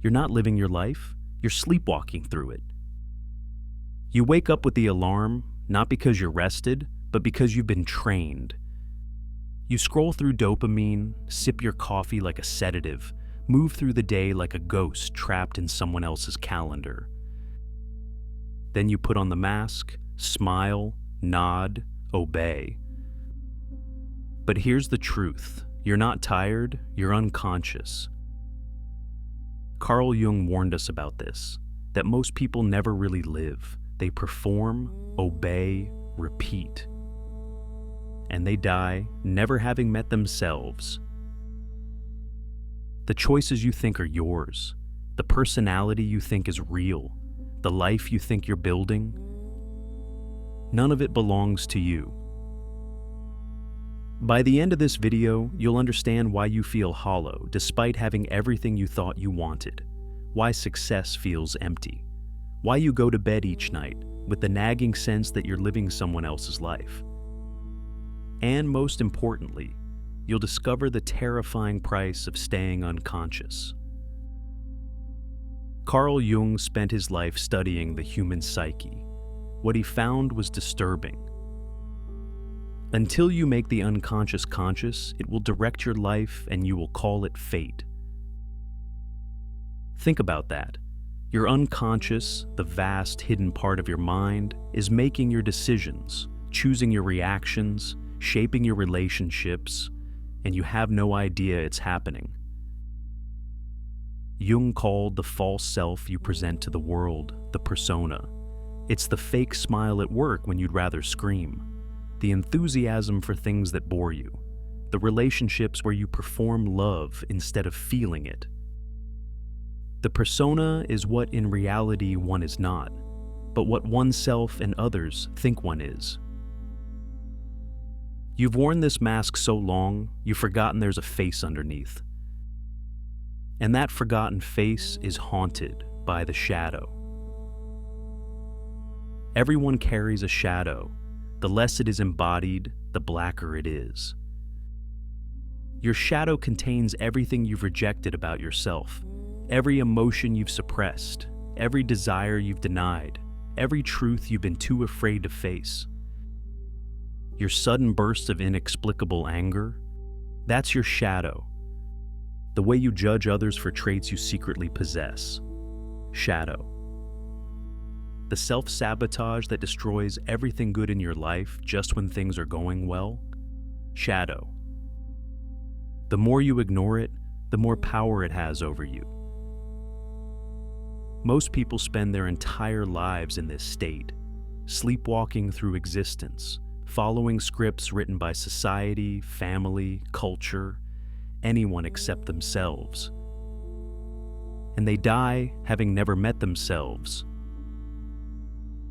You're not living your life, you're sleepwalking through it. You wake up with the alarm, not because you're rested, but because you've been trained. You scroll through dopamine, sip your coffee like a sedative, move through the day like a ghost trapped in someone else's calendar. Then you put on the mask, smile, nod, obey. But here's the truth. You're not tired, you're unconscious. Carl Jung warned us about this, that most people never really live. They perform, obey, repeat. And they die, never having met themselves. The choices you think are yours, the personality you think is real, the life you think you're building, none of it belongs to you. By the end of this video, you'll understand why you feel hollow despite having everything you thought you wanted, why success feels empty, why you go to bed each night with the nagging sense that you're living someone else's life. And most importantly, you'll discover the terrifying price of staying unconscious. Carl Jung spent his life studying the human psyche. What he found was disturbing. Until you make the unconscious conscious, it will direct your life and you will call it fate. Think about that. Your unconscious, the vast hidden part of your mind, is making your decisions, choosing your reactions, shaping your relationships, and you have no idea it's happening. Jung called the false self you present to the world the persona. It's the fake smile at work when you'd rather scream, the enthusiasm for things that bore you, the relationships where you perform love instead of feeling it. The persona is what in reality one is not, but what oneself and others think one is. You've worn this mask so long, you've forgotten there's a face underneath. And that forgotten face is haunted by the shadow. Everyone carries a shadow. The less it is embodied, the blacker it is. Your shadow contains everything you've rejected about yourself, every emotion you've suppressed, every desire you've denied, every truth you've been too afraid to face. Your sudden bursts of inexplicable anger, that's your shadow. The way you judge others for traits you secretly possess. Shadow. The self-sabotage that destroys everything good in your life just when things are going well. Shadow. The more you ignore it, the more power it has over you. Most people spend their entire lives in this state, sleepwalking through existence, following scripts written by society, family, culture, anyone except themselves. And they die having never met themselves.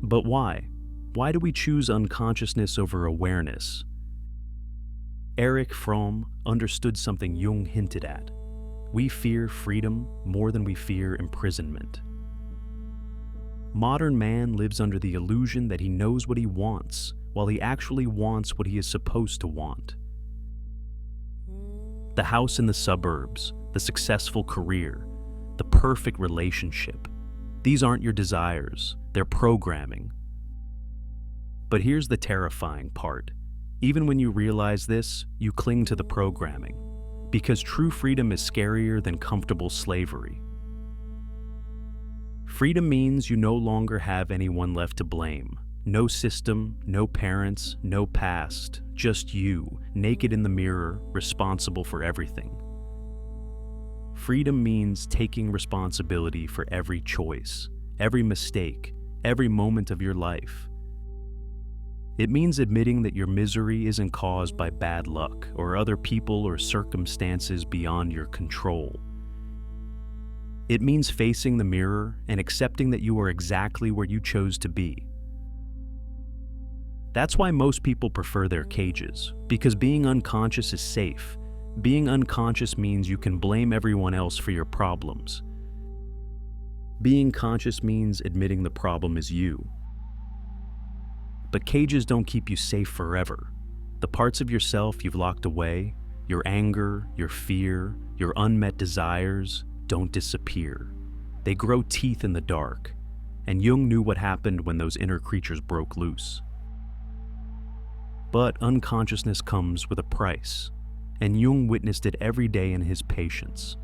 But why? Why do we choose unconsciousness over awareness? Erich Fromm understood something Jung hinted at. We fear freedom more than we fear imprisonment. Modern man lives under the illusion that he knows what he wants, while he actually wants what he is supposed to want. The house in the suburbs, the successful career, the perfect relationship. These aren't your desires, they're programming. But here's the terrifying part. Even when you realize this, you cling to the programming, because true freedom is scarier than comfortable slavery. Freedom means you no longer have anyone left to blame. No system, no parents, no past, just you, naked in the mirror, responsible for everything. Freedom means taking responsibility for every choice, every mistake, every moment of your life. It means admitting that your misery isn't caused by bad luck or other people or circumstances beyond your control. It means facing the mirror and accepting that you are exactly where you chose to be. That's why most people prefer their cages, because being unconscious is safe. Being unconscious means you can blame everyone else for your problems. Being conscious means admitting the problem is you. But cages don't keep you safe forever. The parts of yourself you've locked away, your anger, your fear, your unmet desires, don't disappear. They grow teeth in the dark, and Jung knew what happened when those inner creatures broke loose. But unconsciousness comes with a price, and Jung witnessed it every day in his patients.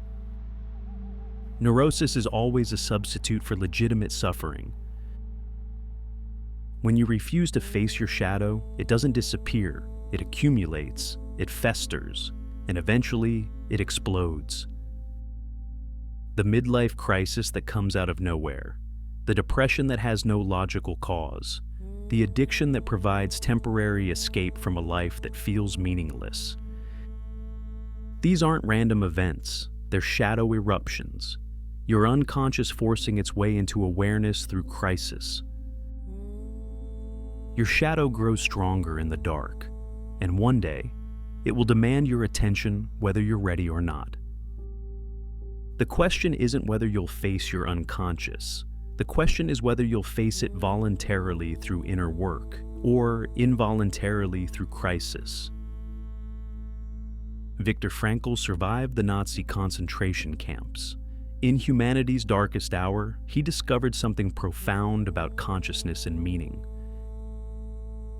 Neurosis is always a substitute for legitimate suffering. When you refuse to face your shadow, it doesn't disappear, it accumulates, it festers, and eventually it explodes. The midlife crisis that comes out of nowhere, the depression that has no logical cause, the addiction that provides temporary escape from a life that feels meaningless. These aren't random events, they're shadow eruptions. Your unconscious forcing its way into awareness through crisis. Your shadow grows stronger in the dark, and one day, it will demand your attention whether you're ready or not. The question isn't whether you'll face your unconscious. The question is whether you'll face it voluntarily through inner work, or involuntarily through crisis. Viktor Frankl survived the Nazi concentration camps. In humanity's darkest hour, he discovered something profound about consciousness and meaning.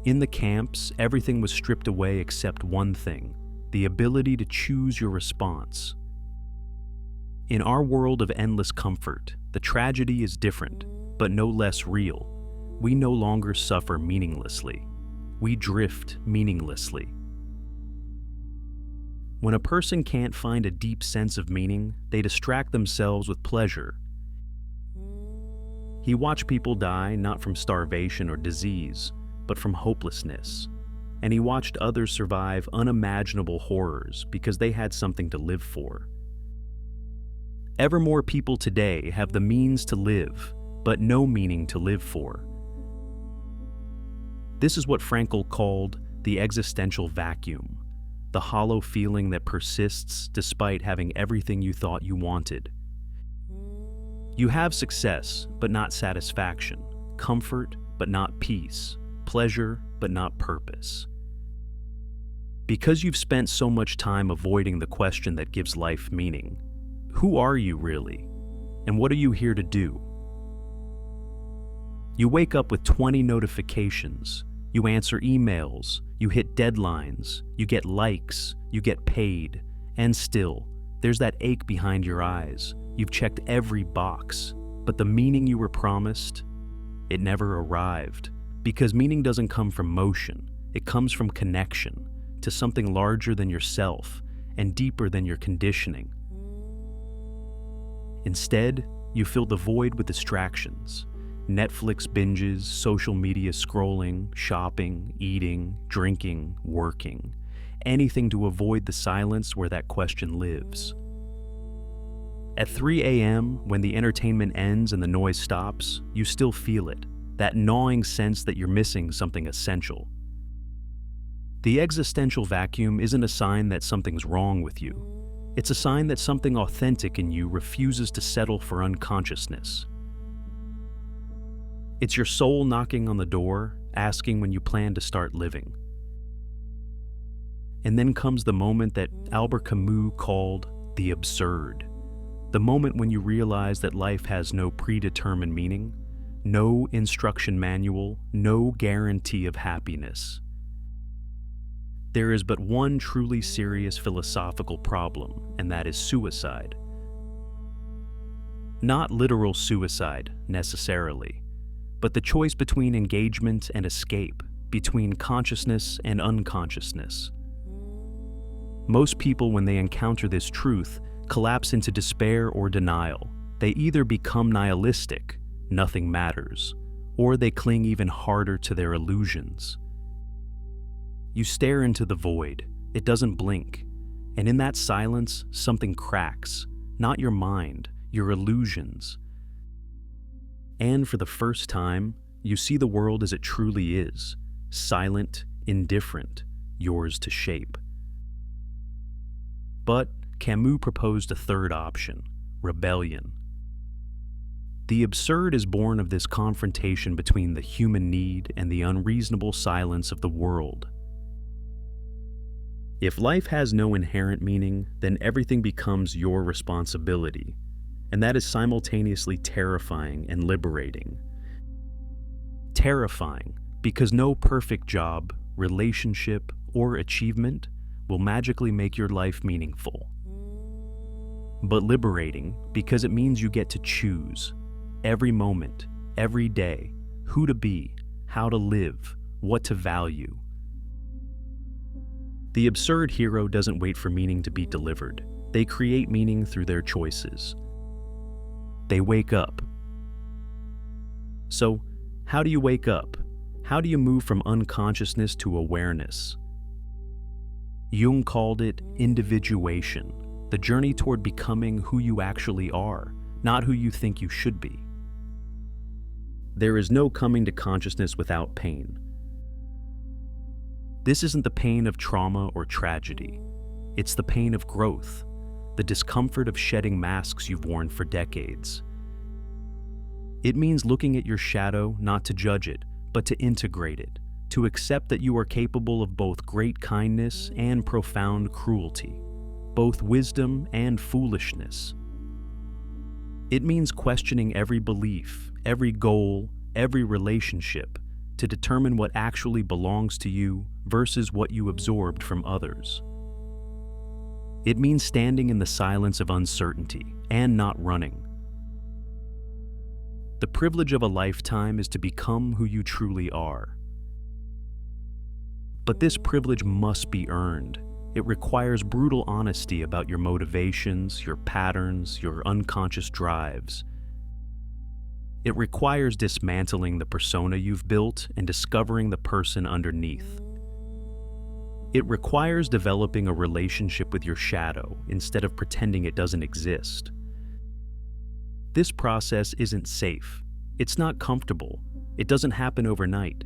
In the camps, everything was stripped away except one thing: the ability to choose your response. In our world of endless comfort, the tragedy is different, but no less real. We no longer suffer meaninglessly. We drift meaninglessly. When a person can't find a deep sense of meaning, they distract themselves with pleasure. He watched people die not from starvation or disease, but from hopelessness. And he watched others survive unimaginable horrors because they had something to live for. Ever more people today have the means to live, but no meaning to live for. This is what Frankl called the existential vacuum, the hollow feeling that persists despite having everything you thought you wanted. You have success, but not satisfaction, comfort, but not peace, pleasure, but not purpose. Because you've spent so much time avoiding the question that gives life meaning, who are you really? And what are you here to do? You wake up with 20 notifications, you answer emails, you hit deadlines, you get likes, you get paid, and still, there's that ache behind your eyes. You've checked every box, but the meaning you were promised, it never arrived. Because meaning doesn't come from motion, it comes from connection to something larger than yourself and deeper than your conditioning. Instead, you fill the void with distractions. Netflix binges, social media scrolling, shopping, eating, drinking, working. Anything to avoid the silence where that question lives. At 3 a.m., when the entertainment ends and the noise stops, you still feel it, that gnawing sense that you're missing something essential. The existential vacuum isn't a sign that something's wrong with you. It's a sign that something authentic in you refuses to settle for unconsciousness. It's your soul knocking on the door, asking when you plan to start living. And then comes the moment that Albert Camus called the absurd. The moment when you realize that life has no predetermined meaning, no instruction manual, no guarantee of happiness. There is but one truly serious philosophical problem, and that is suicide. Not literal suicide, necessarily, but the choice between engagement and escape, between consciousness and unconsciousness. Most people, when they encounter this truth, collapse into despair or denial. They either become nihilistic, nothing matters, or they cling even harder to their illusions. You stare into the void, it doesn't blink, and in that silence, something cracks, not your mind, your illusions. And for the first time, you see the world as it truly is, silent, indifferent, yours to shape. But Camus proposed a third option, rebellion. The absurd is born of this confrontation between the human need and the unreasonable silence of the world. If life has no inherent meaning, then everything becomes your responsibility. and that is simultaneously terrifying and liberating. Terrifying because no perfect job, relationship, or achievement will magically make your life meaningful. But liberating because it means you get to choose every moment, every day, who to be, how to live, what to value. The absurd hero doesn't wait for meaning to be delivered. They create meaning through their choices. They wake up. So, how do you wake up? How do you move from unconsciousness to awareness? Jung called it individuation, the journey toward becoming who you actually are, not who you think you should be. There is no coming to consciousness without pain. This isn't the pain of trauma or tragedy. It's the pain of growth, the discomfort of shedding masks you've worn for decades. It means looking at your shadow not to judge it, but to integrate it, to accept that you are capable of both great kindness and profound cruelty, both wisdom and foolishness. It means questioning every belief, every goal, every relationship, to determine what actually belongs to you versus what you absorbed from others. It means standing in the silence of uncertainty and not running. The privilege of a lifetime is to become who you truly are. But this privilege must be earned. It requires brutal honesty about your motivations, your patterns, your unconscious drives. It requires dismantling the persona you've built and discovering the person underneath. It requires developing a relationship with your shadow instead of pretending it doesn't exist. This process isn't safe. It's not comfortable. It doesn't happen overnight.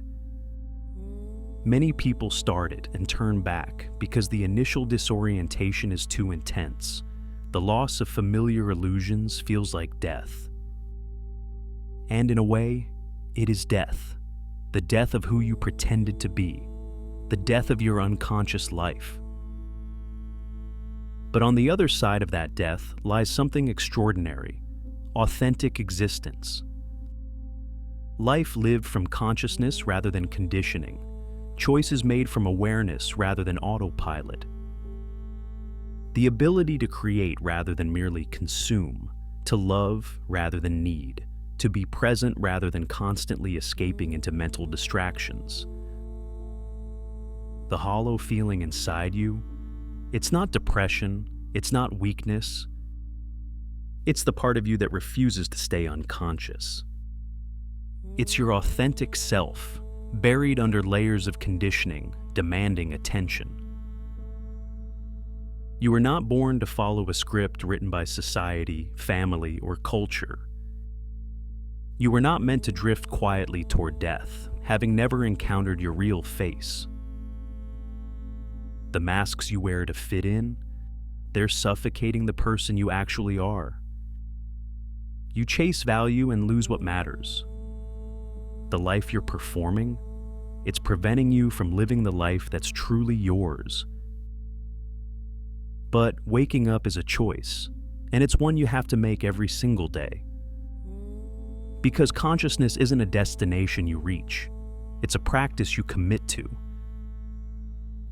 Many people start it and turn back because the initial disorientation is too intense. The loss of familiar illusions feels like death. And in a way, it is death. The death of who you pretended to be. The death of your unconscious life. But on the other side of that death lies something extraordinary. Authentic existence. Life lived from consciousness rather than conditioning. Choices made from awareness rather than autopilot. The ability to create rather than merely consume. To love rather than need. To be present rather than constantly escaping into mental distractions. The hollow feeling inside you, it's not depression, it's not weakness. It's the part of you that refuses to stay unconscious. It's your authentic self, buried under layers of conditioning, demanding attention. You were not born to follow a script written by society, family, or culture. You were not meant to drift quietly toward death, having never encountered your real face. The masks you wear to fit in, they're suffocating the person you actually are. You chase value and lose what matters. The life you're performing, it's preventing you from living the life that's truly yours. But waking up is a choice, and it's one you have to make every single day. Because consciousness isn't a destination you reach, it's a practice you commit to.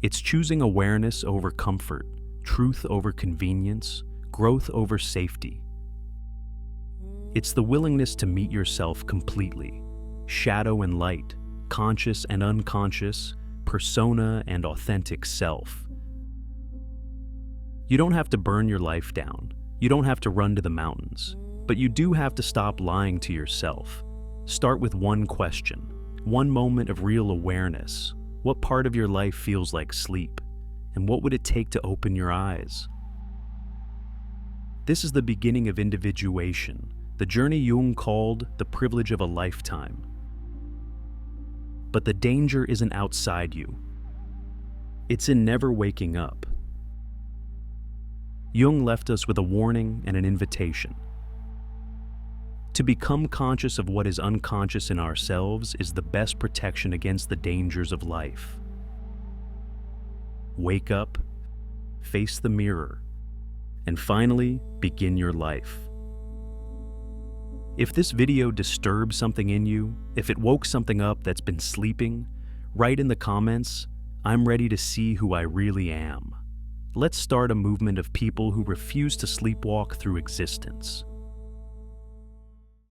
It's choosing awareness over comfort, truth over convenience, growth over safety. It's the willingness to meet yourself completely, shadow and light, conscious and unconscious, persona and authentic self. You don't have to burn your life down. You don't have to run to the mountains. But you do have to stop lying to yourself. Start with one question, one moment of real awareness. What part of your life feels like sleep? And what would it take to open your eyes? This is the beginning of individuation, the journey Jung called the privilege of a lifetime. But the danger isn't outside you. It's in never waking up. Jung left us with a warning and an invitation. To become conscious of what is unconscious in ourselves is the best protection against the dangers of life. Wake up, face the mirror, and finally begin your life. If this video disturbed something in you, if it woke something up that's been sleeping, write in the comments, "I'm ready to see who I really am." Let's start a movement of people who refuse to sleepwalk through existence.